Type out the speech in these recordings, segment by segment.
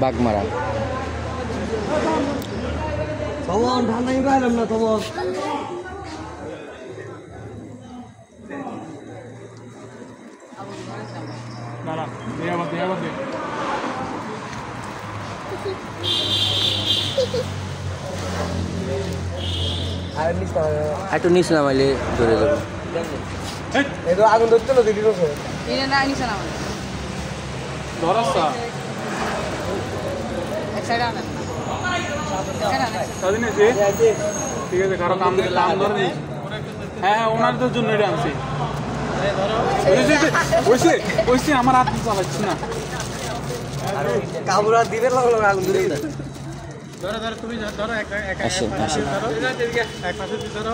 বাগমারা একটু নিচ নামাইলে ধরে দেবো আগুন ধরতে না দিদি ঠিক আছে কারো কাম ধরে হ্যাঁ ওনার তো জন্য এটা আনছি আমার হাত চালাচ্ছি না কাবুরা দিবে আগুন ধরে তুমি ধরো এক পাশে ধরো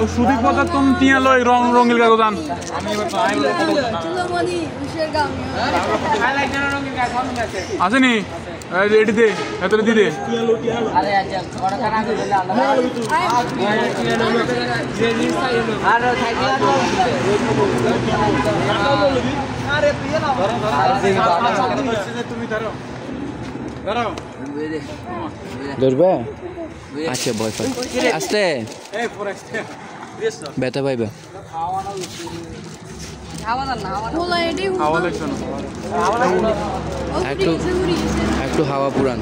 সুদীপ কথা তুমি তিয়া লই রঙিল কাগজ আন আসেনি এটিতে এতটা দিদে ধরবে আচ্ছা ভয় পাই আসতে ব্যথা পাইবে একটু হাওয়া পুরান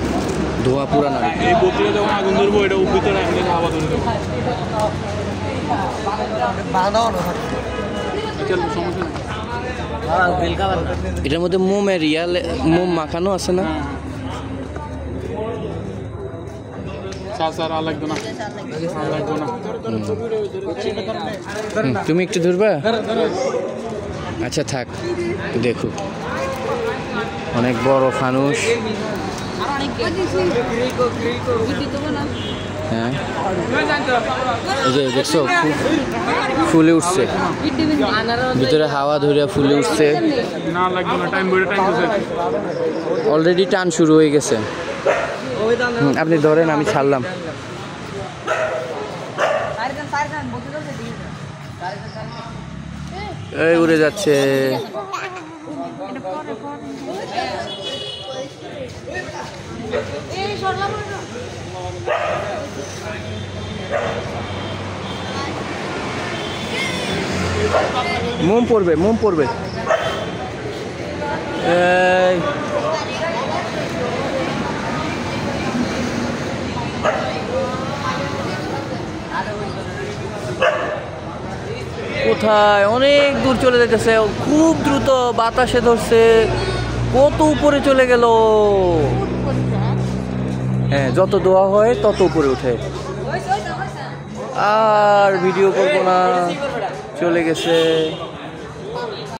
ধোয়া পুরান এই বোতলে যখন আগুন ধরবো এটা ভিতরে হাওয়া ধরে দেবো এটার মধ্যে মোমের মোম মাখানো আছে না তুমি একটু ধরবা আচ্ছা থাক দেখো অনেক বড় ফানুস হ্যাঁ এই যে দেখছো ফুলে উঠছে ভিতরে হাওয়া ধরে ফুলে উঠছে অলরেডি টান শুরু হয়ে গেছে আপনি ধরেন আমি ছাড়লাম এই উড়ে যাচ্ছে মোম পড়বে এই কোথায় অনেক দূর চলে যেতেছে খুব দ্রুত বাতাসে ধরছে কত উপরে চলে গেল হ্যাঁ যত দোয়া হয় তত উপরে উঠে আর ভিডিও করবো না চলে গেছে